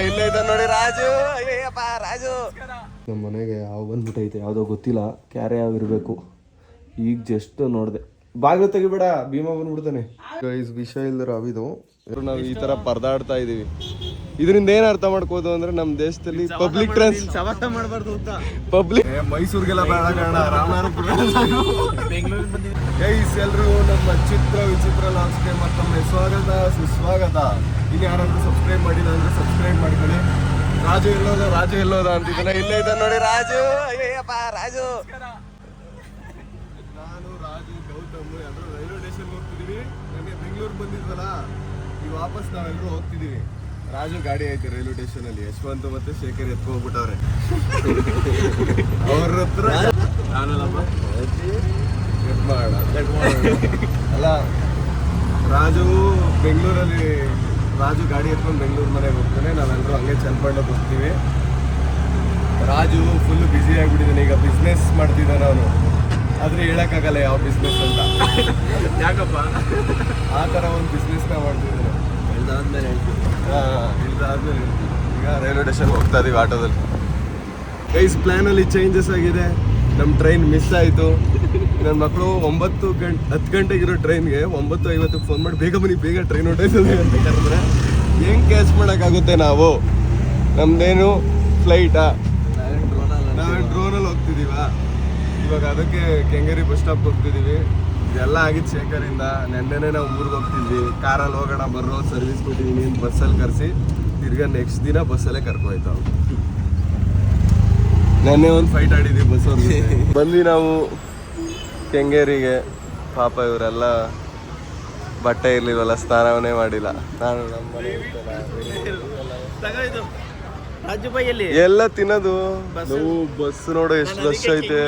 ಇಲ್ಲೇ ಇದ್ದ ನೋಡಿ ರಾಜು. ಅಯ್ಯಪ್ಪ ರಾಜು. ನಮ್ಮ ಮನೆಗೆ ಯಾವ ಬಂದ್ಬಿಟ್ಟೈತೆ ಯಾವುದೋ ಗೊತ್ತಿಲ್ಲ. ಕ್ಯಾರೆ ಯಾವ ಇರಬೇಕು. ಈಗ ಜಸ್ಟ್ ನೋಡಿದೆ. ಬಾಗಿಲು ತೆಗಿಬೇಡ, ಭೀಮಾ ಬಂದ್ಬಿಡ್ತಾನೆ. ಗೈಸ್ ವಿಷಯ ಇಲ್ದಿರೋ ಅವಿದು. ನಾವು ಈ ತರ ಪರದಾಡ್ತಾ ಇದೀವಿ. ಇದರಿಂದ ಏನ್ ಅರ್ಥ ಮಾಡ್ಕೋದು ಅಂದ್ರೆ ನಮ್ಮ ದೇಶದಲ್ಲಿ ಪಬ್ಲಿಕ್ ಟ್ರಾನ್ಸ್ಪೋರ್ಟ್ ಮಾಡಬಾರ್ದು ಅಂತ. ಪಬ್ಲಿಕ್ ಮೈಸೂರಿಗೆಲ್ಲ ಬೇಡ ಕಾರಣ ರಾಮನಾಥಪುರ ಗೈಸ್ ಎಲ್ರು ನಮ್ಮ ಚಿತ್ರ ವಿಚಿತ್ರ ಲಾಗ್ಸ್ಗೆ ಮತ್ತೊಮ್ಮೆ ಸ್ವಾಗತ ಸುಸ್ವಾಗತ. ಇನ್ನು ಯಾರಾದ್ರೂ ಸಬ್ಸ್ಕ್ರೈಬ್ ಮಾಡಿಲ್ಲ ಅಂದ್ರೆ ಸಬ್ಸ್ಕ್ರೈಬ್ ಮಾಡ್ಕೊಳ್ಳಿ. ರಾಜು ಎಲ್ಲೋದ ಅಂತಿದ್ದಾನೆ. ಇಲ್ಲೇ ಇದ್ದ ನೋಡಿ ರಾಜು. ಅಯ್ಯಪ್ಪ ರಾಜು. ನಾನು ರಾಜು ಗೌತಮ್ ಎಲ್ಲರೂ ರೈಲ್ವೆ ಸ್ಟೇಷನ್ ಹೋಗ್ತಿದೀವಿ. ನನಗೆ ಬೆಂಗಳೂರು ಬಂದಿದ್ವಲ್ಲ, ಈಗ ವಾಪಸ್ ನಾವೆಲ್ಲರೂ ಹೋಗ್ತಿದೀವಿ. ರಾಜು ಗಾಡಿ ಐತೆ ರೈಲ್ವೆ ಸ್ಟೇಷನ್ ಅಲ್ಲಿ. ಯಶವಂತ್ ಮತ್ತೆ ಶೇಖರ್ ಎತ್ಕೊ ಹೋಗ್ಬಿಟ್ಟವ್ರೆ ಅವ್ರ ಹತ್ರ. ಅಲ್ಲ ರಾಜು ಬೆಂಗಳೂರಲ್ಲಿ ರಾಜು ಗಾಡಿ ಎತ್ಕೊಂಡು ಬೆಂಗಳೂರು ಮನೆಗೆ ಹೋಗ್ತಾನೆ. ನಾವೆಲ್ಲರೂ ಹಂಗೆ ಚನ್ನಪಟ್ಟಣಕ್ಕೆ ಹೋಗ್ತೀವಿ. ರಾಜು ಫುಲ್ ಬ್ಯುಸಿ ಆಗಿಬಿಟ್ಟಿದ್ದಾನೆ. ಈಗ ಬಿಸ್ನೆಸ್ ಮಾಡ್ತಿದ್ದಾನೆ ಅವನು. ಆದ್ರೆ ಹೇಳಕ್ಕಾಗಲ್ಲ ಯಾವ ಬಿಸ್ನೆಸ್ ಅಂತ. ಯಾಕಪ್ಪ ಆ ಥರ ಒಂದು ಬಿಸ್ನೆಸ್ನ ಮಾಡ್ತಿದ್ದಾನೆ. ಇಲ್ದಾದ್ಮೇಲೆ ಹೇಳ್ತೀವಿ. ಈಗ ರೈಲ್ವೆ ಸ್ಟೇಷನ್ ಹೋಗ್ತಾ ಇದೀವಿ ಆಟೋದಲ್ಲಿ. ಗೈಸ್ ಪ್ಲಾನಲ್ಲಿ ಚೇಂಜಸ್ ಆಗಿದೆ. ನಮ್ಮ ಟ್ರೈನ್ ಮಿಸ್ ಆಯಿತು. ನನ್ನ ಮಕ್ಕಳು 10 ಗಂಟೆಗಿರೋ ಟ್ರೈನ್ಗೆ 9:50 ಫೋನ್ ಮಾಡಿ ಬೇಗ ಬನ್ನಿ, ಬೇಗ ಟ್ರೈನ್ ಹೊಟ್ಟೋಯ್ತದೆ ಅಂತ ಕರೆದ್ರೆ ಹೆಂಗೆ ಕ್ಯಾಚ್ ಮಾಡೋಕ್ಕಾಗುತ್ತೆ ನಾವು? ನಮ್ದೇನು ಫ್ಲೈಟಾ? ನಾವೇನು ಡ್ರೋನಲ್ಲಿ ಹೋಗ್ತಿದ್ದೀವ. ಇವಾಗ ಅದಕ್ಕೆ ಕೆಂಗೇರಿ ಬಸ್ ಸ್ಟಾಪ್ ಹೋಗ್ತಿದ್ದೀವಿ. ಇದೆಲ್ಲ ಆಗಿದ್ದು ಶೇಖರಿಂದ. ನೆನ್ನೆನೇ ನಾವು ಊರಿಗೆ ಹೋಗ್ತಿದ್ವಿ. ಕಾರಲ್ಲಿ ಹೋಗೋಣ ಬರೋ ಸರ್ವಿಸ್ ಕೊಟ್ಟಿದ್ದೀನಿ ಅಂತ ಬಸ್ಸಲ್ಲಿ ಕರೆಸಿ ತಿರ್ಗಾ ನೆಕ್ಸ್ಟ್ ದಿನ ಬಸ್ಸಲ್ಲೇ ಕರ್ಕೊಯ್ತಾವ. ನೆನ್ನೆ ಒಂದು ಫೈಟ್ ಆಡಿದ್ವಿ ಬಸ್ಸವ್ರಿಗೆ. ಬಂದು ನಾವು ಕೆಂಗೇರಿಗೆ. ಪಾಪ ಇವರೆಲ್ಲ ಬಟ್ಟೆ ಇರ್ಲಿವಲ್ಲ, ಸ್ನಾನವನ್ನೇ ಮಾಡಿಲ್ಲ. ನಾನು ನಮ್ಮ ಮನೆ ಎಲ್ಲ ತಿನ್ನೋದು. ನಾವು ಬಸ್ ನೋಡು ಎಷ್ಟು ರಶ್ ಐತೆ.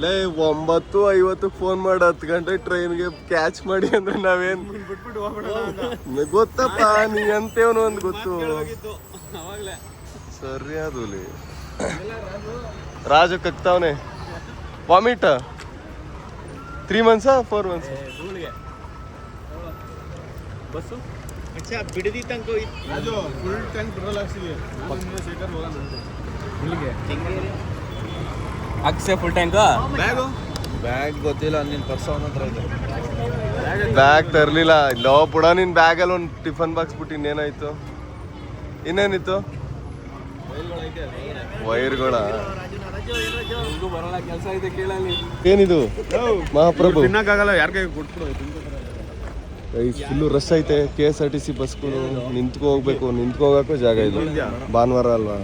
9:50 ಫೋನ್ ಮಾಡಿ 10 ಗಂಟೆ ಟ್ರೈನ್ಗೆ ಕ್ಯಾಚ್ ಮಾಡಿ ಅಂದ್ರೆ ನಾವೇನ್ ಗೊತ್ತಪ್ಪ. ನೀ ಅಂತೇವನು ಒಂದು ಗೊತ್ತು. ಸರಿ ಅದು ರಾಜು ಕಕ್ತಾವನೆ. Vomit 3 months 4 months bus. Bidadi ತನಕ ಫುಲ್ ಟ್ಯಾಂಕ್ ಪೆಟ್ರೋಲ್ ಹಾಕ್ಸಿದ್ವಿ. ಹಾಕ್ಸೆ ಫುಲ್ ಟ್ಯಾಂಕ್. ಬ್ಯಾಗ್ ಗೊತ್ತಿಲ್ಲ. ನಿನ್ನ ಪರ್ಸ್ ಅವನ ಹತ್ರ ಇದೆ. ಬ್ಯಾಗ್ ತರಲಿಲ್ಲ. ಲೋ ಪುಡ ನಿನ್ನ ಬ್ಯಾಗಲ್ಲಿ ಒಂದು ಟಿಫನ್ ಬಾಕ್ಸ್ ಬಿಟ್ಟು ಇನ್ನೇನಾಯ್ತು? ಇನ್ನೇನಿತ್ತು? ವೈರ್ಗಳ ಕೆಲಸ ಇದೆ. ಕೇಳಲಿ ಏನಿದು ಮಹಾಪ್ರಭು. ತಿನ್ನಕ್ಕಾಗಲ್ಲ, ಯಾರ ಕೈ ಕೊಟ್ಬಿಡು. ಫುಲ್ಲು ರಶ್ ಐತೆ. KSRTC ಬಸ್ಗಳು ನಿಂತ್ಕೋಗ್ಬೇಕು. ನಿಂತ್ಕೋಗಕ್ಕೂ ಜಾಗ ಇಲ್ಲ. ಭಾನುವಾರ ಅಲ್ವಾ?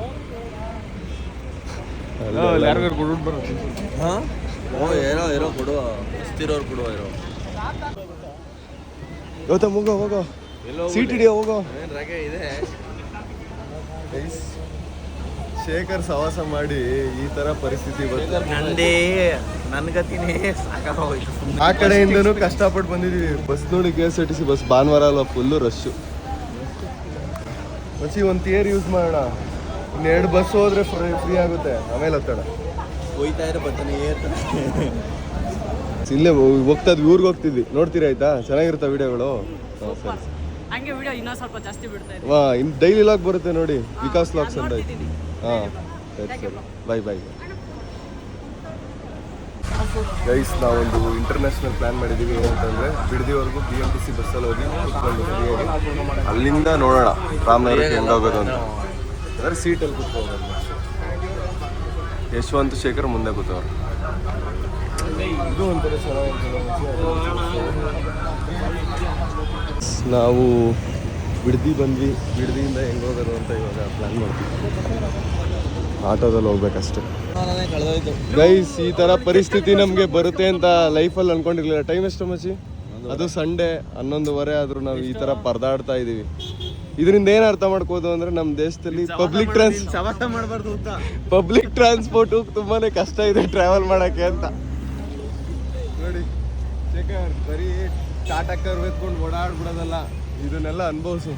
ಗೌತಮ್ ಹೋಗೋ ಸೀಟ್ ಹಿಡಿಯೋ ಹೋಗೋ. ಶೇಖರ್ ಸವಾಸ ಮಾಡಿ ಈ ತರ ಪರಿಸ್ಥಿತಿ ಆ ಕಡೆಯಿಂದನೂ ಕಷ್ಟಪಟ್ಟು ಬಂದಿದೀವಿ. ಬಸ್ ನೋಡಿ KSRTC ಬಸ್. ಭಾನುವಾರ ಅಲ್ವಾ, ಫುಲ್ಲು ರಶ್ಶು. ಮಚ್ಚಿ ಒಂದು ಥಿಯರ್ ಯೂಸ್ ಮಾಡೋಣ. 2 ಬಸ್ ಹೋದ್ರೆ ಫ್ರೀ ಆಗುತ್ತೆ. ಆಮೇಲೆ ಹತ್ತೋಣ. ಹೋಯ್ತಾ ಇರೋ ಬರ್ತಾನೆ ಇಲ್ಲೇ ಹೋಗ್ತಾ ಇದ್ವಿ. ಊರಿಗೆ ಹೋಗ್ತಿದ್ವಿ. ನೋಡ್ತೀರಾ ಆಯ್ತಾ? ಚೆನ್ನಾಗಿರುತ್ತೆ ವಿಡಿಯೋಗಳು. ಹಂಗೆ ವಿಡಿಯೋ ಇನ್ನೂ ಸ್ವಲ್ಪ ಜಾಸ್ತಿ ಬಿಡ್ತಾ ಇದೆ. ಇನ್ನು ಡೈಲಿ ಲಾಗ್ ಬರುತ್ತೆ ನೋಡಿ, ವಿಕಾಸ್ ಲಾಗ್ಸ್ ಅಂತ. ಹಾಂ ಸರಿ. ಬಾಯ್. ಗೈಸ್ ನಾವೊಂದು ಇಂಟರ್ನ್ಯಾಷನಲ್ ಪ್ಲ್ಯಾನ್ ಮಾಡಿದ್ದೀವಿ. ಏನಂತಂದರೆ ಬಿಡದಿವರೆಗೂ BMTC ಬಸ್ಸಲ್ಲಿ ಹೋಗಿ ಕೂತ್ಕೊಂಡು ಫ್ರೀಯಾಗಿ ಅಲ್ಲಿಂದ ನೋಡೋಣ ರಾಮನಗರಕ್ಕೆ ಹೆಂಗೆ ಹೋಗೋದು ಅಂತ. ಅಂದರೆ ಸೀಟಲ್ಲಿ ಕೂತ್ಕೋಗೋದು. ಯಶವಂತ್ ಶೇಖರ್ ಮುಂದೆ ಕೂತವ್ರು. ಇದು ಒಂಥರ ನಾವು ಬಿಡದಿ ಬಂದ್ವಿ. ಬಿಡದಿಯಿಂದ ಹೆಂಗೆ ಹೋಗೋದು ಅಂತ ಇವಾಗ ಪ್ಲ್ಯಾನ್ ಮಾಡ್ತೀವಿ. ಆಟೋದಲ್ಲಿ ಹೋಗ್ಬೇಕಷ್ಟೆ. ಗೈಸ್ ಈ ಥರ ಪರಿಸ್ಥಿತಿ ನಮಗೆ ಬರುತ್ತೆ ಅಂತ ಲೈಫಲ್ಲಿ ಅನ್ಕೊಂಡಿರ್ಲಿಲ್ಲ. ಟೈಮ್ ಎಷ್ಟು ಮಚ್ಚಿ? ಅದು ಸಂಡೇ 11:15 ಆದರೂ ನಾವು ಈ ಥರ ಪರದಾಡ್ತಾ ಇದ್ದೀವಿ. ಇದರಿಂದ ಏನು ಅರ್ಥ ಮಾಡ್ಕೋದು ಅಂದರೆ ನಮ್ಮ ದೇಶದಲ್ಲಿ ಪಬ್ಲಿಕ್ ಟ್ರಾನ್ಸ್ಪೋರ್ಟು ತುಂಬಾ ಕಷ್ಟ ಇದೆ ಟ್ರಾವೆಲ್ ಮಾಡೋಕ್ಕೆ ಅಂತ. ನೋಡಿ ಶೇಖರ್, ಬರೀ ಟಾಟಾ ಕಾರ್ ಎತ್ಕೊಂಡು ಓಡಾಡ್ಬಿಡೋದಲ್ಲ, ಇದನ್ನೆಲ್ಲ ಅನುಭವಿಸು.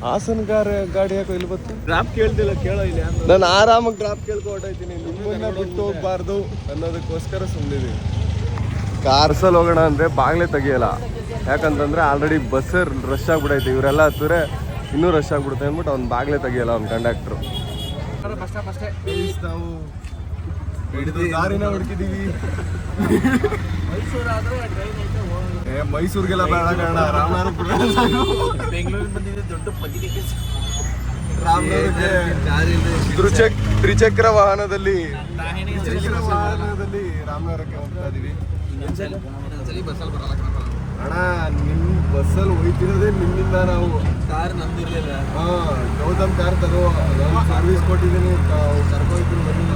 ಹಾಸನ ಗಾಡಿ ಯಾಕೋ ಇಲ್ಲಿ ಬಂತು? ಡ್ರಾಪ್ ಕೇಳ್ತಿಲ್ಲ, ಕೇಳೋ ಇಲ್ಲ. ನಾನು ಆರಾಮಾಗಿ ಡ್ರಾಪ್ ಕೇಳ್ಕೊ ಹೊಟ್ಟೋಯ್ತೀನಿ. ನಿಮ್ಮನ್ನ ಬಿಟ್ಟು ಹೋಗ್ಬಾರ್ದು ಅನ್ನೋದಕ್ಕೋಸ್ಕರ ಸುಮ್ಮನಿದ್ದೀವಿ. ಕಾರ್ಸಲ್ಲಿ ಹೋಗೋಣ ಅಂದರೆ ಬಾಗ್ಲೇ ತೆಗಿಯಲ್ಲ. ಯಾಕಂತಂದ್ರೆ ಆಲ್ರೆಡಿ ಬಸ್ ರಶ್ ಆಗ್ಬಿಡೈತೆ, ಇವರೆಲ್ಲ ಹತ್ತಿದ್ರೆ ಇನ್ನೂ ರಶ್ ಆಗ್ಬಿಡುತ್ತೆ ಅಂದ್ಬಿಟ್ಟು ಅವ್ನು ಬಾಗ್ಲೇ ತೆಗಿಯಲ್ಲ ಅವ್ನು ಕಂಡಕ್ಟ್ರು. ನಾವು ಹಿಡಿದು ದಾರಿನ ಹುಡುಕಿದೀವಿ. ಮೈಸೂರಿಗೆಲ್ಲ ಬೇಡ ಕಾರಣ ರಾಮನಗರಕ್ಕೆ ಬೆಂಗಳೂರಿಗೆ ಬಂದಿದ್ದೆ ದೊಡ್ಡ ಪತ್ರಿಕೆ. ತ್ರಿಚಕ್ರ ವಾಹನದಲ್ಲಿ ರಾಮನಗರಕ್ಕೆ ಹೋಗ್ತಾ ಇದೀವಿ. ಅಣ್ಣ ನಿಮ್ ಬಸ್ಸಲ್ಲಿ ಹೋಯ್ತಿರೋದೇ ನಿಮ್ಮಿಂದ. ನಾವು ಕಾರ್ ನಮ್ದಿರ್ಲಿಲ್ಲ. ಗೌತಮ್ ಕಾರ್ ತರೋ ಸರ್ವಿಸ್ ಕೊಟ್ಟಿದ್ದೀನಿ, ಕರ್ಕೊಯ್ತೀನಿ ಬಂದಿಲ್ಲ.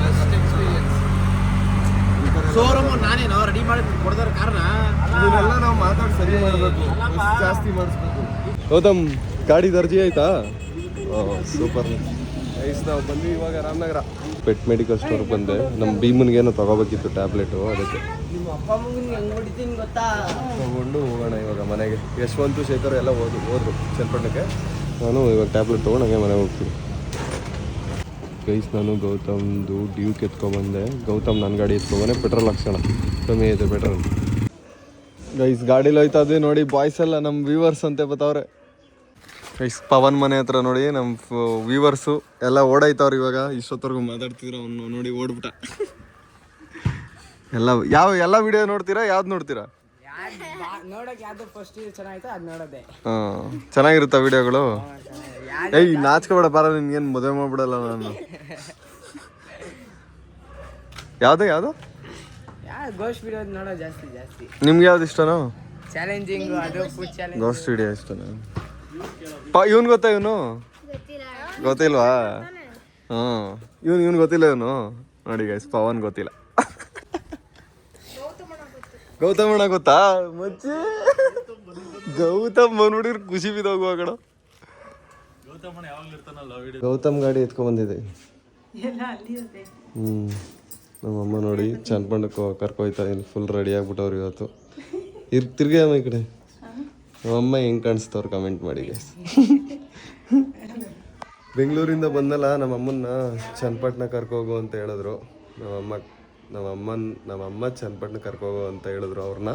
ಶೋರೂಮ್ ನಾನೇನೋ ರೆಡಿ ಮಾಡಿ ಕೊಡ್ದಾರ ಕಾರಣ ಇದನ್ನೆಲ್ಲ ನಾವು ಮಾತಾಡಿ ಸರಿ ಮಾಡಬೇಕು, ಜಾಸ್ತಿ ಮಾಡಿಸ್ಬೇಕು. ಗೌತಮ್ ಗಾಡಿ ದರ್ಜಿ ಆಯ್ತಾ? Super nice. ನಾವು ಬಂದ್ವಿ ಇವಾಗ ರಾಮನಗರ ಪೆಟ್ ಮೆಡಿಕಲ್ ಸ್ಟೋರ್ ಬಂದೆ. ನಮ್ಮ ಭೀಮನ್ಗೇನೋ ತಗೋಬೇಕಿತ್ತು ಟ್ಯಾಬ್ಲೆಟು, ಅದಕ್ಕೆ ನಿಮ್ಮ ಅಪ್ಪ ಅಮ್ಮಂಗೆ ಹೆಂಗ್ ಹೊಡಿತೀನಿ ಗೊತ್ತಾ? ತಗೊಂಡು ಹೋಗೋಣ ಇವಾಗ ಮನೆಗೆ. ಯಶವಂತು ಶೇಖರ್ ಎಲ್ಲ ಹೋದ್ರು ಚನ್ನಪಟ್ಟಣಕ್ಕೆ. ನಾನು ಇವಾಗ ಟ್ಯಾಬ್ಲೆಟ್ ತೊಗೊಂಡು ಹಂಗೆ ಮನೆಗೆ ಹೋಗ್ತೀನಿ. ಗೈಸ್ ನಾನು ಗೌತಮ್ದು ಡ್ಯೂಕ್ ಎತ್ಕೊಂಡ್ಬಂದೆ. ಗೌತಮ್ ನನ್ನ ಗಾಡಿ ಎತ್ಕೊಂಬಂದೆ. ಪೆಟ್ರೋಲ್ ಹಾಕ್ಸೋಣ, ಕಮ್ಮಿ ಐತೆ ಪೆಟ್ರೋಲ್. ಗೈಸ್ ಗಾಡೀಲಿ ಹೋಯ್ತಾ ಇದ್ವಿ ನೋಡಿ. ಬಾಯ್ಸ್ ಎಲ್ಲ ನಮ್ಮ ವ್ಯೂವರ್ಸ್ ಅಂತ ಬತ್ತವ್ರೆ. ಗೈಸ್ ಪವನ್ ಮನೆ ಹತ್ರ ನೋಡಿ ನಮ್ಮ ವ್ಯೂವರ್ಸು ಎಲ್ಲ ಓಡಾಯ್ತವ್ರು. ಇವಾಗ ಇಷ್ಟೊತ್ತವರೆಗೂ ಮಾತಾಡ್ತಿದ್ರು, ಅವನು ನೋಡಿ ಓಡ್ಬಿಟ್ಟ. ಎಲ್ಲ ವಿಡಿಯೋ ನೋಡ್ತೀರಾ? ಯಾವ್ದು ನೋಡ್ತೀರಾ? ನೋಡಕ್ಕೆ ಯಾವ್ದು ಫಸ್ಟ್ ಚೆನ್ನಾಗಿತ್ತು ಅದು ನೋಡೋದೆ. ಚೆನ್ನಾಗಿರುತ್ತಾ ವಿಡಿಯೋಗಳು? ಏಯ್ ನಾಚ್ಕೋಬೇಡ ಬಾರ, ನಿನ್ಗೇನು ಮದುವೆ ಮಾಡ್ಬಿಡಲ್ಲ ನಾನು. ಯಾವುದು ಗೋಸ್ಟ್ ವಿಡಿಯೋ ನೋಡೋ ಜಾಸ್ತಿ. ನಿಮ್ಗೆ ಯಾವ್ದು ಇಷ್ಟನೋ? ಚಾಲೆಂಜಿಂಗ್, ಅದು ಫುಡ್ ಚಾಲೆಂಜ್. ಗೋಸ್ಟ್ ವಿಡಿಯೋ ಇಷ್ಟನಾ? ಇವನು ಗೊತ್ತಾ? ಇವನು ಗೊತ್ತಿಲ್ವಾ? ಇವನು ಗೊತ್ತಿಲ್ಲ. ಇವನು ನೋಡಿ ಗೈಸ್, ಪವನ್ ಗೊತ್ತಿಲ್ಲ. ಗೌತಮಣ್ಣ ಗೊತ್ತಾ? ಮಚ್ಚಿ ಗೌತಮ್ ಬಂದ್ಬಿಟ್ಟಿರ್ ಖುಷಿ ಬಿದ್ದೋಗುವ ಕಡೆ. ಗೌತಮ್ ಗಾಡಿ ಎತ್ಕೊಂಡ್ ಬಂದಿದೆ. ನಮ್ಮಮ್ಮ ನೋಡಿ ಚನ್ನಪಟ್ಟಣಕ್ಕೆ ಕರ್ಕೊಯ್ತಾ ಇನ್ನು ಫುಲ್ ರೆಡಿ ಆಗ್ಬಿಟ್ಟವ್ರು ಇವತ್ತು. ತಿರ್ಗಿ ಅಮ್ಮ ಈ ಕಡೆ. ನಮ್ಮಮ್ಮ ಹೆಂಗೆ ಕಾಣಿಸ್ತವ್ರು ಕಮೆಂಟ್ ಮಾಡಿ ಗೈಸ್. ಬೆಂಗಳೂರಿಂದ ಬಂದಲ್ಲ, ನಮ್ಮಮ್ಮನ್ನ ಚನ್ನಪಟ್ಟಣ ಕರ್ಕೋಗು ಅಂತ ಹೇಳಿದ್ರು. ನಮ್ಮಮ್ಮ ಚನ್ನಪಟ್ಟಣ ಕರ್ಕೋಗು ಅಂತ ಹೇಳಿದ್ರು ಅವ್ರನ್ನ.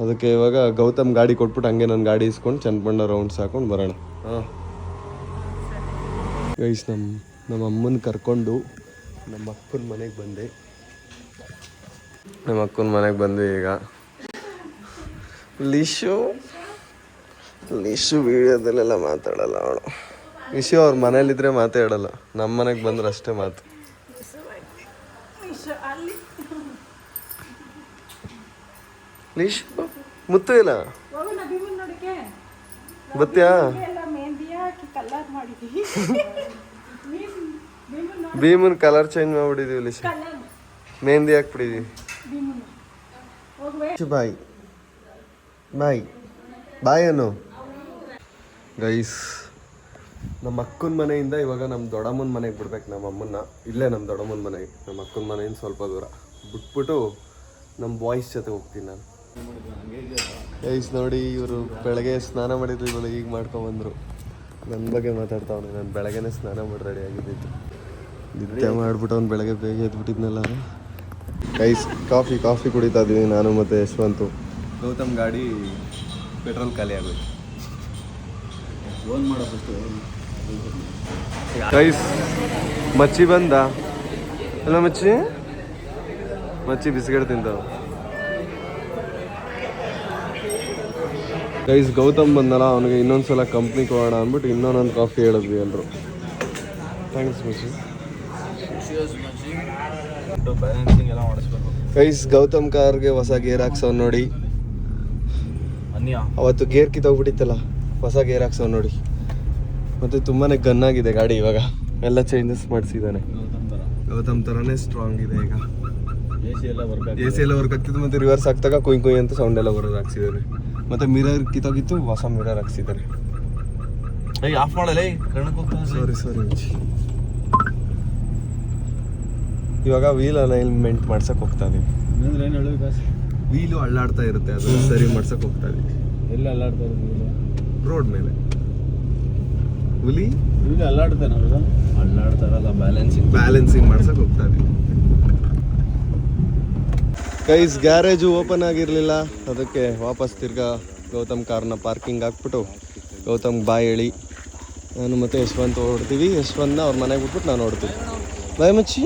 ಅದಕ್ಕೆ ಇವಾಗ ಗೌತಮ್ ಗಾಡಿ ಕೊಟ್ಬಿಟ್ಟು ಹಂಗೆ ನನ್ನ ಗಾಡಿ ಇಸ್ಕೊಂಡು ಚನ್ನಪಟ್ಟಣ ರೌಂಡ್ಸ್ ಹಾಕೊಂಡು ಬರೋಣ. ಗೈಸ್ ನಮ್ಮ ಅಮ್ಮನ ಕರ್ಕೊಂಡು ನಮ್ಮ ಅಕ್ಕನ ಮನೆಗೆ ಬಂದೆ. ನಮ್ಮ ಅಕ್ಕನ ಮನೆಗೆ ಬಂದು ಈಗ ಲಿಶು ವಿಡಿಯೋದಲ್ಲೆಲ್ಲ ಮಾತಾಡಲ್ಲ ಅವಳು. ಲಿಶು ಅವ್ರ ಮನೇಲಿದ್ರೆ ಮಾತಾಡಲ್ಲ, ನಮ್ಮ ಮನೆಗೆ ಬಂದ್ರೆ ಅಷ್ಟೇ ಮಾತು. ಲಿಶು ಮುತ್ತು ಇಲ್ಲ ಬತ್ತ್ಯಾ? ಭೀಮನ್ ಕಲರ್ ಚೇಂಜ್ ಮಾಡ್ಬಿಟ್ಟಿದೀವಿ ಲಿಶು, ಮೆಹಂದಿ ಹಾಕ್ಬಿಟ್ಟಿದೀವಿ. ಬಾಯ್ ಬಾಯ್ ಬಾಯ್ ಅನ್ನು. ಗೈಸ್ ನಮ್ಮ ಅಕ್ಕನ ಮನೆಯಿಂದ ಇವಾಗ ನಮ್ಮ ದೊಡ್ಡಮ್ಮನ ಮನೆಗೆ ಬಿಡ್ಬೇಕು ನಮ್ಮ ಅಮ್ಮನ್ನ. ಇಲ್ಲೇ ನಮ್ಮ ದೊಡ್ಡಮ್ಮನ ಮನೆಗೆ, ನಮ್ಮ ಅಕ್ಕನ ಮನೆಯಿಂದ ಸ್ವಲ್ಪ ದೂರ ಬಿಟ್ಬಿಟ್ಟು ನಮ್ಮ ಬಾಯ್ಸ್ ಜೊತೆ ಹೋಗ್ತೀನಿ ನಾನು. ಗೈಸ್ ನೋಡಿ, ಇವರು ಬೆಳಗ್ಗೆ ಸ್ನಾನ ಮಾಡಿದ್ರು, ಇವಾಗ ಈಗ ಮಾಡ್ಕೊಂಬಂದರು. ನನ್ನ ಬಗ್ಗೆ ಮಾತಾಡ್ತಾವನೆ. ನಾನು ಬೆಳಗ್ಗೆನೇ ಸ್ನಾನ ಮಾಡಿ ರೆಡಿ ಆಗಿದ್ದಿತ್ತು. ನಿದ್ದೆ ಮಾಡಿಬಿಟ್ಟು ಅವ್ನು ಬೆಳಗ್ಗೆ ಬೇಗ ಎದ್ಬಿಟ್ಟಿದ್ನಲ್ಲ. ಗೈಸ್ ಕಾಫಿ ಕುಡಿತಾ ಇದ್ದೀನಿ ನಾನು ಮತ್ತು ಯಶವಂತು. ಗೌತಮ್ ಗಾಡಿ ಪೆಟ್ರೋಲ್ ಖಾಲಿ ಆಗೋದು. ಗೈಸ್ ಮಚ್ಚಿ ಬಂದ ಅಲ್ಲ? ಮಚ್ಚಿ ಬಿಸ್ಕೆಟ್ ತಿಂತಾವ. ಗೈಸ್ ಗೌತಮ್ ಬಂದಲ್ಲ, ಅವನಿಗೆ ಇನ್ನೊಂದ್ಸಲ ಕಂಪ್ನಿಗೆ ಹೋಗೋಣ ಅಂದ್ಬಿಟ್ಟು ಇನ್ನೊಂದೊಂದು ಕಾಫಿ ಹೇಳಿದ್ವಿ ಎಲ್ಲರೂ. ಥ್ಯಾಂಕ್ಸ್ ಮಚ್ಚಿ. ಗೈಸ್ ಗೌತಮ್ ಕಾರ್ಗೆ ಹೊಸ ಗೇರ್ ಹಾಕ್ಸವ್ ನೋಡಿ. ಅವತ್ತು ಗೇರ್ ಕಿತ್ತೋಗ್ಬಿಟ್ಟಿತ್ತಲ್ಲ, ಹೊಸ ಗೇರ್ ಹಾಕ್ಸವ್ ನೋಡಿ. ಮತ್ತೆ ತುಂಬಾನೇ ಗನ್ನಾಗಿದೆ ಗಾಡಿ. ಇವಾಗ ಎಲ್ಲ ಚೇಂಜಸ್ ಮಾಡಿಸಿದ್ದಾನೆ. ಗೌತಮ್ ಥರನೇ ಸ್ಟ್ರಾಂಗ್ ಇದೆ ಈಗ. ಎ ಸಿ ಎಲ್ಲ ವರ್ಕ್ ಆಗ್ತಿತ್ತು. ಮತ್ತೆ ರಿವರ್ಸ್ ಹಾಕ್ತಾಗ ಕುಯ್ ಅಂತ ಸೌಂಡ್ ಎಲ್ಲ ಬರೋದು ಹಾಕ್ಸಿದ್ದಾನೆ. ಮತ್ತೆ ಮಿರರ್ ಕಿತ್ತೋಗಿತ್ತು, ಹೊಸ ಮಿರರ್ ಹಾಕ್ಸಿದ್ದಾನೆ. ಸಾರಿ. ಇವಾಗ ವೀಲ್ ಅಲೈನ್ಮೆಂಟ್ ಮಾಡ್ಸಕ್ ಹೋಗ್ತಾ ಇದೀವಿ. ವೀಲು ಅಳ್ಳಾಡ್ತಾ ಇರುತ್ತೆ, ಅದು ಸರಿ ಮಾಡ್ಸಕ್ ಹೋಗ್ತಾ ಇದೀವಿ. ಎಲ್ಲ ಅಲ್ಲಾಡ್ತಾ ಇರೋದು ರೋಡ್ ಮೇಲೆ. ಹುಲಿ ಅಲ್ಲಾಡ್ತಾರಲ್ಲ, ಬ್ಯಾಲೆನ್ಸಿಂಗ್ ಮಾಡ್ಸಕ್ ಹೋಗ್ತಾ ಇದೀವಿ. ಗೈಸ್ ಗ್ಯಾರೇಜು ಓಪನ್ ಆಗಿರ್ಲಿಲ್ಲ, ಅದಕ್ಕೆ ವಾಪಸ್ ತಿರ್ಗಾ ಗೌತಮ್ ಕಾರ್ನ ಪಾರ್ಕಿಂಗ್ ಹಾಕ್ಬಿಟ್ಟು ಗೌತಮ್ ಬಾಯ್ ಹೇಳಿ ನಾನು ಮತ್ತು ಯಶವಂತ್ ಹೊಡ್ತೀವಿ. ಯಶವಂತನ ಅವ್ರ ಮನೆಗೆ ಬಿಟ್ಬಿಟ್ಟು ನಾನು ಹೊಡ್ತೀವಿ. ಬಾಯ್ ಮಚ್ಚಿ.